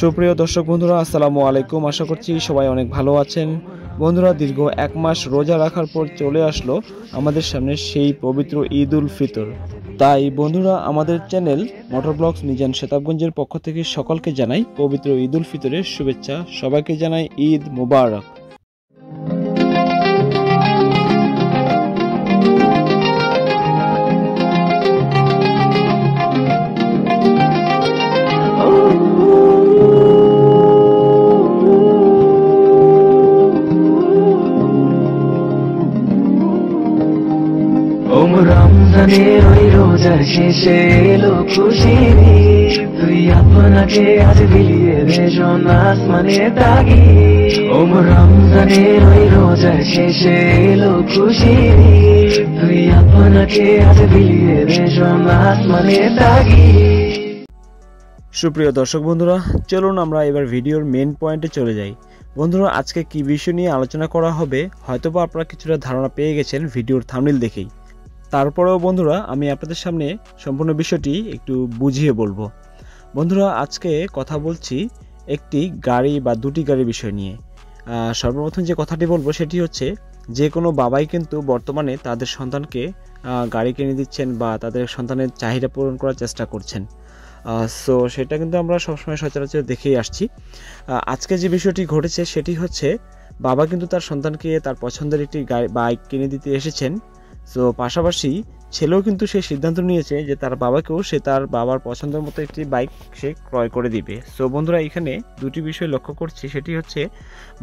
সুপ্রিয় দর্শক বন্ধুরা, আসসালামু আলাইকুম। আশা করছি সবাই অনেক ভালো আছেন। বন্ধুরা, দীর্ঘ এক মাস রোজা রাখার পর চলে আসলো আমাদের সামনে সেই পবিত্র ঈদ উল ফিতর। তাই বন্ধুরা, আমাদের চ্যানেল মোটর ব্লগস মিজান সেতাবগঞ্জের পক্ষ থেকে সকলকে জানাই পবিত্র ঈদ উল ফিতরের শুভেচ্ছা। সবাইকে জানাই ঈদ মুবারক। রমজানের ওই রোজার শেষে এলো খুশির ঈদ, তুই আপনাকে আজ বিলিয়ে দে সোনা আসমানের তাগিদ। রমজানের ওই রোজার শেষে এলো খুশির ঈদ, তুই আপনাকে আজ বিলিয়ে দে সোনা আসমানের তাগিদ। সুপ্রিয় দর্শক বন্ধুরা, চলুন আমরা এবার ভিডিওর মেন পয়েন্টে চলে যাই। বন্ধুরা, আজকে কি বিষয় নিয়ে আলোচনা করা হবে হয়তোবা আপনারা কিছুটা ধারণা পেয়ে গেছেন ভিডিওর থাম্বনেল দেখেই। তারপরেও বন্ধুরা, আমি আপনাদের সামনে সম্পূর্ণ বিষয়টি একটু বুঝিয়ে বলবো। বন্ধুরা, আজকে কথা বলছি একটি গাড়ি বা দুটি গাড়ির বিষয় নিয়ে। সর্বপ্রথম যে কথাটি বলবো সেটি হচ্ছে, যে কোনো বাবাই কিন্তু বর্তমানে তাদের সন্তানকে গাড়ি কিনে দিচ্ছেন বা তাদের সন্তানের চাহিদা পূরণ করার চেষ্টা করছেন। সো সেটা কিন্তু আমরা সবসময় সচরাচর দেখেই আসছি। আজকে যে বিষয়টি ঘটেছে সেটি হচ্ছে, বাবা কিন্তু তার সন্তানকে তার পছন্দের একটি বাইক কিনে দিতে এসেছেন। সো পাশাপাশি ছেলেও কিন্তু সে সিদ্ধান্ত নিয়েছে যে তার বাবাকেও সে তার বাবার পছন্দের মতো একটি বাইক সে ক্রয় করে দিবে। সো বন্ধুরা, এখানে দুটি বিষয় লক্ষ্য করছি, সেটি হচ্ছে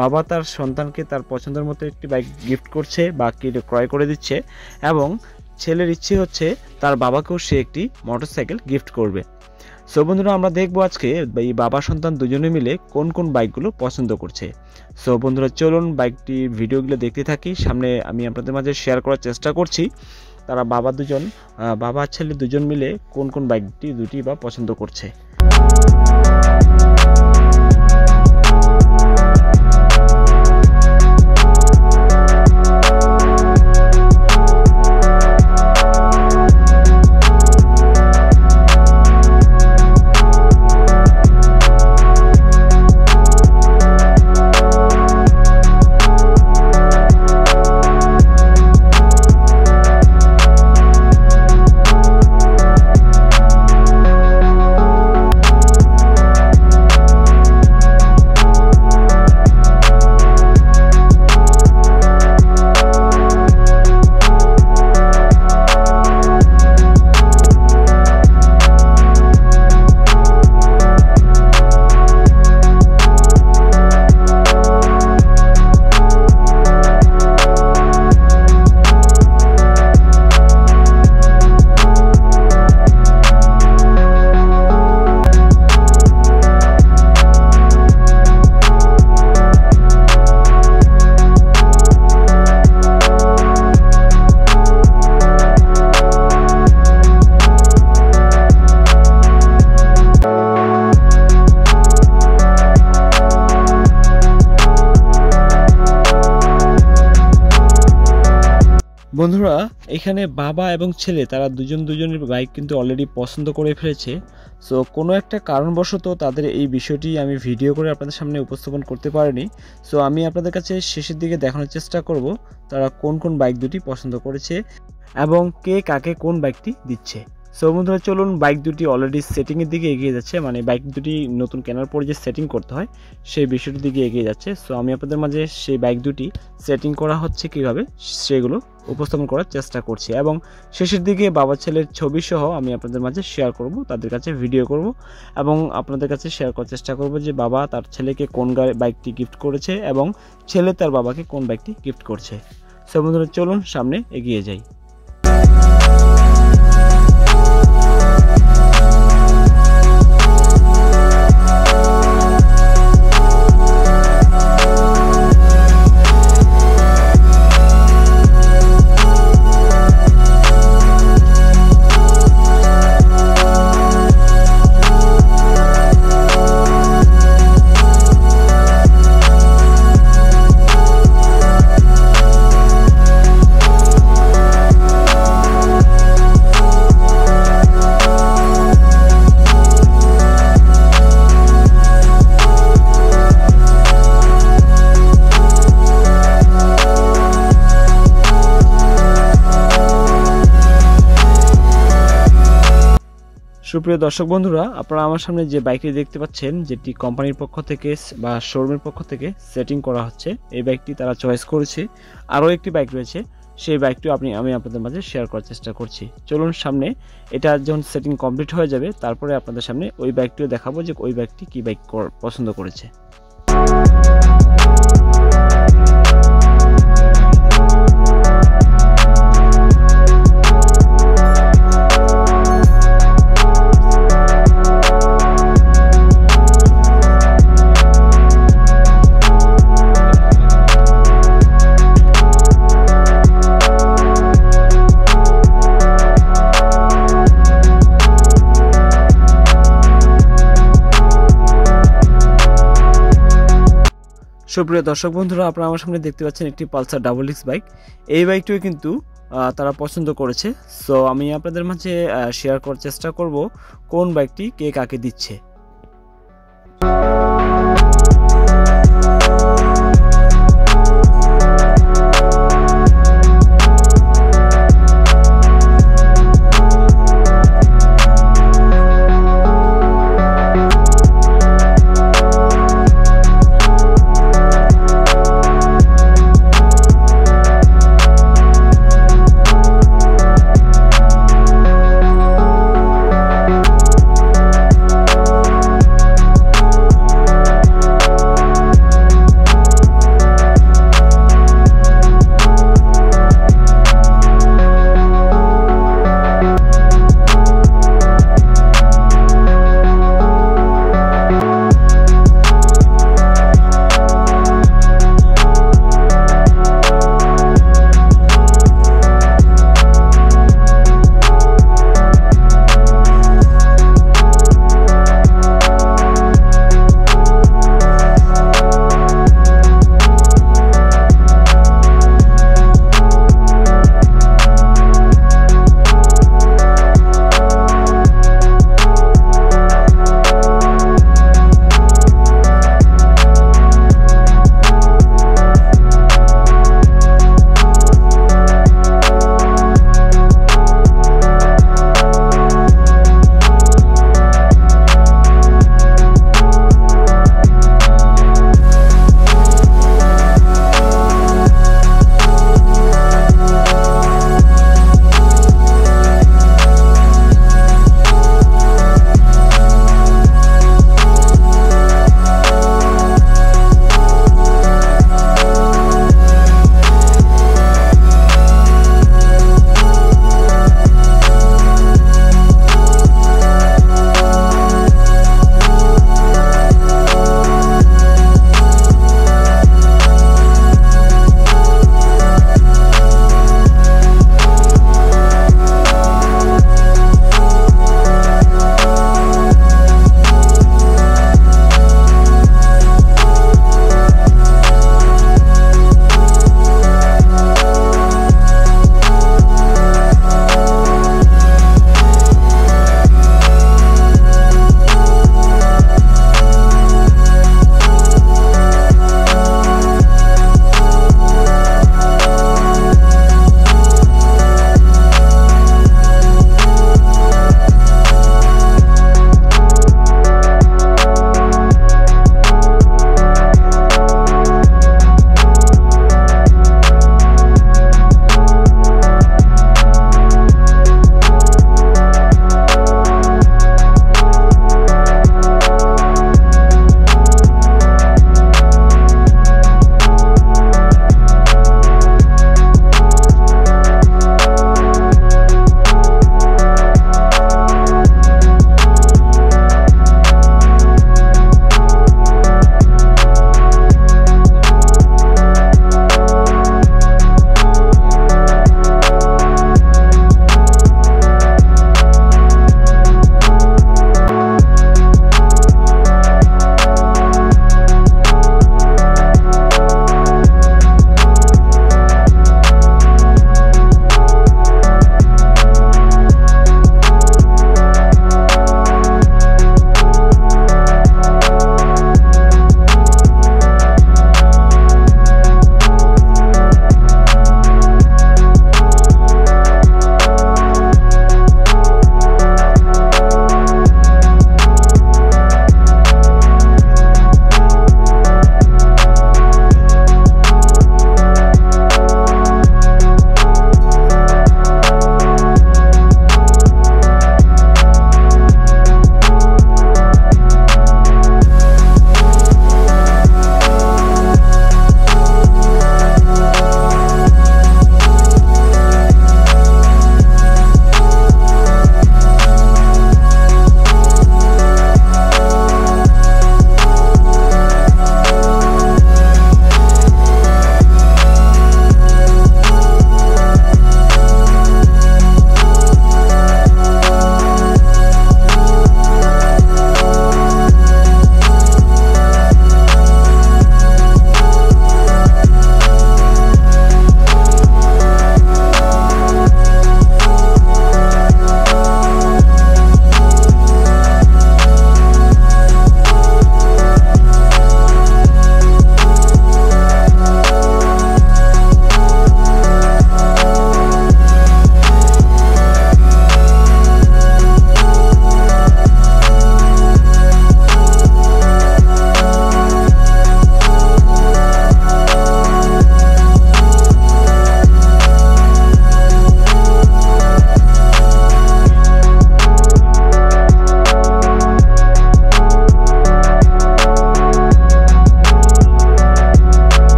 বাবা তার সন্তানকে তার পছন্দের মতো একটি বাইক গিফট করছে বা ক্রয় করে দিচ্ছে, এবং ছেলের ইচ্ছে হচ্ছে তার বাবাকেও সে একটি মোটরসাইকেল গিফট করবে। সো বন্ধুরা, আমরা দেখবো আজকে এই বাবা সন্তান দুজনে মিলে কোন কোন বাইকগুলো পছন্দ করছে। সো বন্ধুরা, চলুন বাইকটির ভিডিওগুলো দেখতে থাকি। সামনে আমি আপনাদের মাঝে শেয়ার করার চেষ্টা করছি তারা বাবা ছেলে দুজন মিলে কোন কোন বাইকটি দুটি বা পছন্দ করছে। বন্ধুরা, এখানে বাবা এবং ছেলে তারা দুজনের বাইক কিন্তু অলরেডি পছন্দ করে ফেলেছে। সো কোনো একটা কারণবশত তাদের এই বিষয়টি আমি ভিডিও করে আপনাদের সামনে উপস্থাপন করতে পারিনি। সো আমি আপনাদের কাছে শেষের দিকে দেখানোর চেষ্টা করব তারা কোন কোন বাইক দুটি পছন্দ করেছে এবং কে কাকে কোন বাইকটি দিচ্ছে। সো বন্ধুরা, চলুন বাইক দুটি অলরেডি সেটিংয়ের দিকে এগিয়ে যাচ্ছে, মানে বাইক দুটি নতুন কেনার পর যে সেটিং করতে হয় সেই বিষয়টির দিকে এগিয়ে যাচ্ছে। সো আমি আপনাদের মাঝে সেই বাইক দুটি সেটিং করা হচ্ছে কীভাবে সেগুলো উপস্থাপন করার চেষ্টা করছি, এবং শেষের দিকে বাবা ছেলের ছবি সহ আমি আপনাদের মাঝে শেয়ার করব, তাদের কাছে ভিডিও করব এবং আপনাদের কাছে শেয়ার করার চেষ্টা করব যে বাবা তার ছেলেকে কোন বাইকটি গিফট করেছে এবং ছেলে তার বাবাকে কোন বাইকটি গিফট করছে। সো বন্ধুরা, চলুন সামনে এগিয়ে যাই। সুপ্রিয় দর্শক বন্ধুরা, আপনারা আমার সামনে যে বাইকটি দেখতে পাচ্ছেন, যেটি কোম্পানির পক্ষ থেকে বা শোরুমের পক্ষ থেকে সেটিং করা হচ্ছে, এই বাইকটি তারা চয়েস করেছে। আরও একটি বাইক রয়েছে, সেই বাইকটিও আমি আপনাদের মাঝে শেয়ার করার চেষ্টা করছি। চলুন সামনে এটা যখন সেটিং কমপ্লিট হয়ে যাবে, তারপরে আপনাদের সামনে ওই বাইকটিও দেখাবো যে ওই বাইকটি কী বাইক পছন্দ করেছে। সুপ্রিয় দর্শক বন্ধুরা, আপনারা আমার সামনে দেখতে পাচ্ছেন একটি পালসার XX বাইক। এই বাইকটিও কিন্তু তারা পছন্দ করেছে। সো আমি আপনাদের মাঝে শেয়ার করার চেষ্টা করব কোন বাইকটি কে কাকে দিচ্ছে।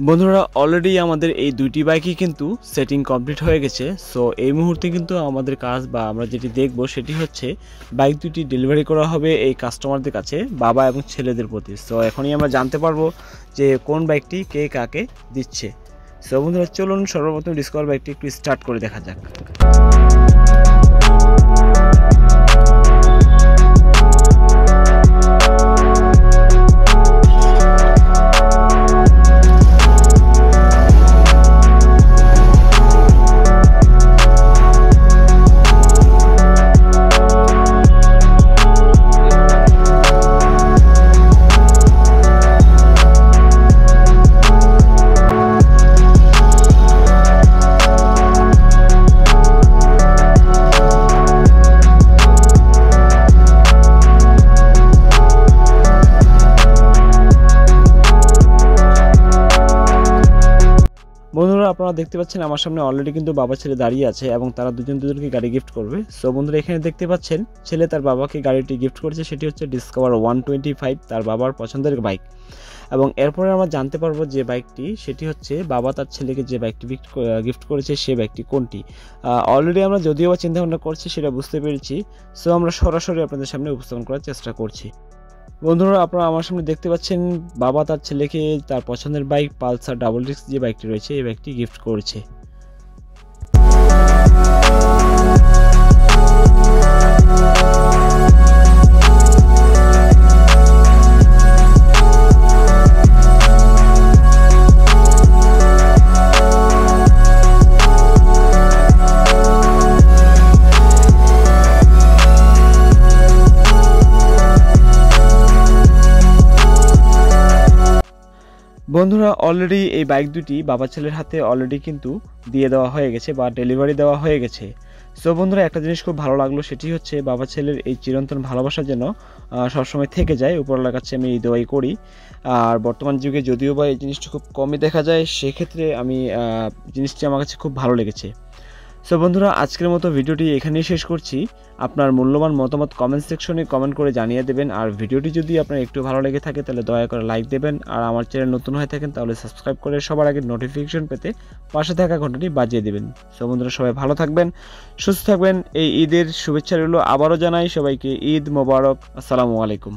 বন্ধুরা অলরেডি আমাদের এই দুইটি বাইকই কিন্তু সেটিং কমপ্লিট হয়ে গেছে। সো এই মুহূর্তে কিন্তু আমাদের কাজ বা আমরা যেটি দেখব সেটি হচ্ছে বাইক দুটি ডেলিভারি করা হবে এই কাস্টমারদের কাছে, বাবা এবং ছেলেদের প্রতি। সো এখনই আমরা জানতে পারবো যে কোন বাইকটি কে কাকে দিচ্ছে। সো বন্ধুরা চলুন সর্বপ্রথম ডিসকভার বাইকটি একটু স্টার্ট করে দেখা যাক। বন্ধুরা আপনারা দেখতে পাচ্ছেন আমার সামনে অলরেডি কিন্তু বাবা ছেলে দাঁড়িয়ে আছে এবং তারা দুজনকে গাড়ি গিফট করবে। সো বন্ধুরা এখানে দেখতে পাচ্ছেন ছেলে তার বাবাকে গাড়িটি গিফট করেছে, সেটি হচ্ছে ডিসকভার 125, তার বাবার পছন্দের বাইক। এবং এরপরে আমরা জানতে পারবো যে বাইকটি সেটি হচ্ছে বাবা তার ছেলেকে যে বাইকটি গিফট করেছে সে বাইকটি কোনটি। অলরেডি আমরা যদিও চিন্তা ভাবনা করছি সেটা বুঝতে পেরেছি। সো আমরা সরাসরি আপনাদের সামনে উপস্থাপন করার চেষ্টা করছি। বন্ধুরা আপনারা আমার সামনে দেখতে পাচ্ছেন বাবা তার ছেলেকে তার পছন্দের বাইক পালসার ডাবল ডিস্ক যে বাইকটি রয়েছে এই বাইকটি গিফট করেছে। বন্ধুরা অলরেডি এই বাইক দুটি বাবা ছেলের হাতে অলরেডি কিন্তু দিয়ে দেওয়া হয়ে গেছে বা ডেলিভারি দেওয়া হয়ে গেছে। সো বন্ধুরা একটা জিনিস খুব ভালো লাগলো, সেটি হচ্ছে বাবা ছেলের এই চিরন্তন ভালোবাসা যেন সবসময় থেকে যায়, উপরওয়ালার কাছে আমি এই দোয়াই করি। আর বর্তমান যুগে যদিও বা এই জিনিসটা খুব কমই দেখা যায়, সেক্ষেত্রে আমি জিনিসটি আমার কাছে খুব ভালো লেগেছে। সো বন্ধুরা আজকের মতো ভিডিওটি এখানেই শেষ করছি। আপনার মূল্যবান মতামত কমেন্ট সেকশনে কমেন্ট করে জানিয়ে দেবেন। আর ভিডিওটি যদি আপনার একটু ভালো লেগে থাকে তাহলে দয়া করে লাইক দেবেন। আর আমার চ্যানেল নতুন হয়ে থাকেন তাহলে সাবস্ক্রাইব করে সবার আগে নোটিফিকেশন পেতে পাশে থাকা ঘন্টাটি বাজিয়ে দেবেন। সো বন্ধুরা সবাই ভালো থাকবেন, সুস্থ থাকবেন। এই ঈদের শুভেচ্ছা রইল। আবারও জানাই সবাইকে ঈদ মোবারক। আসসালামু আলাইকুম।